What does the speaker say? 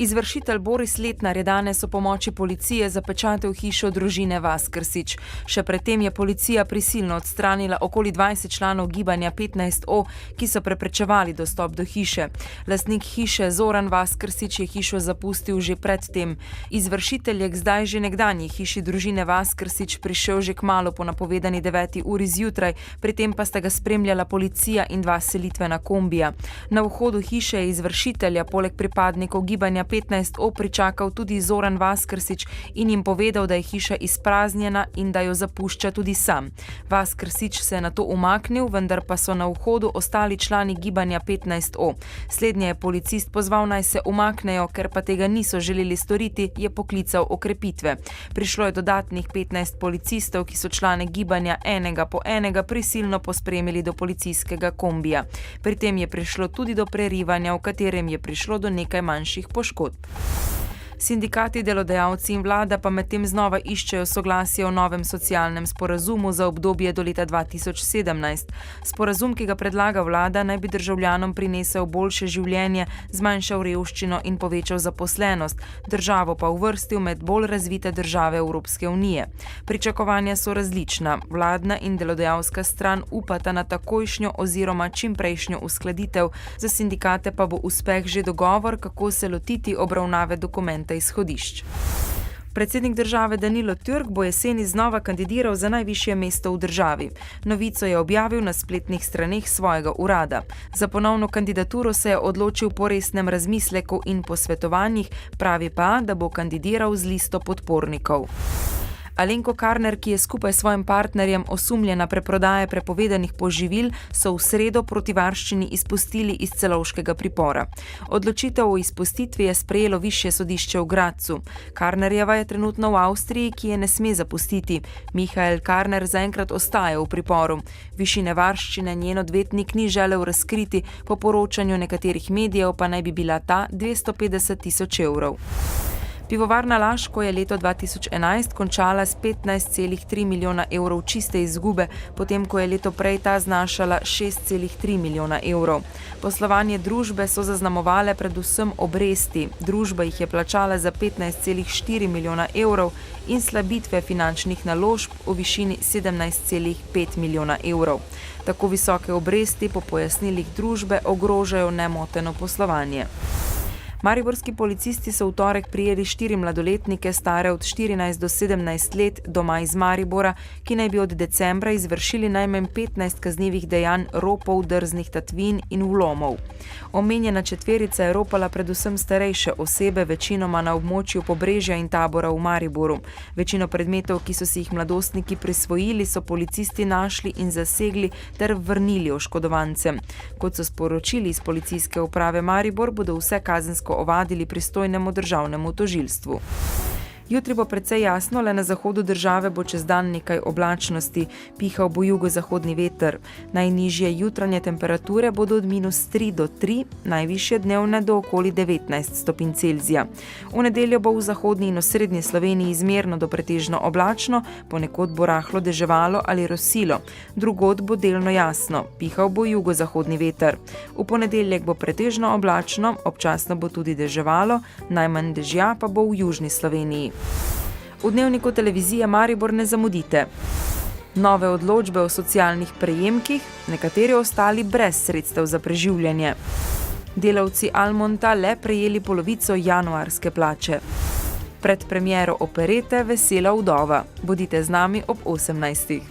Izvršitelj Boris Letnar je danes o pomoči policije zapečatil hišo družine Vaskrsič. Še predtem je policija prisilno odstranila okoli 20 članov gibanja 15O, ki so preprečevali dostop do hiše. Lastnik hiše Zoran Vaskrsič je hišo zapustil že predtem. Izvršitelj je k zdaj že nekdanji hiši družine Vaskrsič prišel že kmalu po napovedani 9. uri zjutraj, pri tem pa sta ga spremljala policija in 2 selitvena kombija. Na vhodu hiše je izvršitelja poleg pripadnikov gibanja 15O pričakal tudi Zoran Vaskrsič in jim povedal, da je hiša izpraznjena in da jo zapušča tudi sam. Vaskrsič se je nato umaknil, vendar pa so na vhodu ostali člani gibanja 15O. Slednje je policist pozval, naj se umaknejo, ker pa tega niso želeli storiti, je poklical okrepitve. Prišlo je dodatnih 15 policistov, ki so člane gibanja enega po enega prisilno pospremili do policijskega kombija. Pri tem je prišlo tudi do prerivanja, v katerem je prišlo do nekaj manjših poškodb. Sindikati, delodajalci in vlada pa medtem znova iščejo soglasje o novem socialnem sporazumu za obdobje do leta 2017. Sporazum, ki ga predlaga vlada, naj bi državljanom prinesel boljše življenje, zmanjšal revščino in povečal zaposlenost, državo pa uvrstil med bolj razvite države Evropske unije. Pričakovanja so različna. Vladna in delodajalska stran upata na takojšnjo oziroma čimprejšnjo uskladitev, za sindikate pa bo uspeh že dogovor, kako se lotiti obravnave dokumenta izhodišč. Predsednik države Danilo Türk bo jeseni znova kandidiral za najvišje mesto v državi. Novico je objavil na spletnih straneh svojega urada. Za ponovno kandidaturo se je odločil po resnem razmisleku in posvetovanjih, pravi pa, da bo kandidiral z listo podpornikov. Alenko Karner, ki je skupaj s svojim partnerjem osumljena preprodaje prepovedanih poživil, so v sredo proti varščini izpustili iz celovškega pripora. Odločitev o izpustitvi je sprejelo višje sodišče v Gradcu. Karnerjeva je trenutno v Avstriji, ki je ne sme zapustiti. Michael Karner zaenkrat ostaja v priporu. Višine varščine njen odvetnik ni želel razkriti, po poročanju nekaterih medijev pa naj bi bila ta 250.000 evrov. Pivovarna Laško je leto 2011 končala s 15,3 milijona evrov čiste izgube, potem ko je leto prej ta znašala 6,3 milijona evrov. Poslovanje družbe so zaznamovale predvsem obresti. Družba jih je plačala za 15,4 milijona evrov in slabitve finančnih naložb v višini 17,5 milijona evrov. Tako visoke obresti po pojasnilih družbe ogrožajo nemoteno poslovanje. Mariborski policisti so v torek prijeli 4 mladoletnike stare od 14 do 17 let doma iz Maribora, ki naj bi od decembra izvršili najmanj 15 kaznivih dejanj ropov, drznih tatvin in vlomov. Omenjena četverica je ropala predvsem starejše osebe, večinoma na območju Pobrežja in Tabora v Mariboru. Večino predmetov, ki so si jih mladostniki prisvojili, so policisti našli in zasegli ter vrnili oškodovancem. Kot so sporočili iz policijske uprave Maribor, bodo vse kazensko ovadili pristojnemu državnemu tožilstvu. Jutri bo precej jasno, le na zahodu države bo čez dan nekaj oblačnosti, pihal bo jugozahodni veter. Najnižje jutranje temperature bodo od -3 do 3, najvišje dnevne do okoli 19 stopinj Celzija. V nedeljo bo v zahodni in osrednji Sloveniji izmerno do pretežno oblačno, ponekod bo rahlo deževalo ali rosilo, drugod bo delno jasno, pihal bo jugozahodni veter. V ponedeljek bo pretežno oblačno, občasno bo tudi deževalo, najmanj dežja pa bo v južni Sloveniji. V dnevniku televizije Maribor ne zamudite. Nove odločbe o socialnih prejemkih, nekateri ostali brez sredstev za preživljanje. Delavci Almonta le prejeli polovico januarske plače. Pred premiero operete Vesela vdova. Bodite z nami ob 18.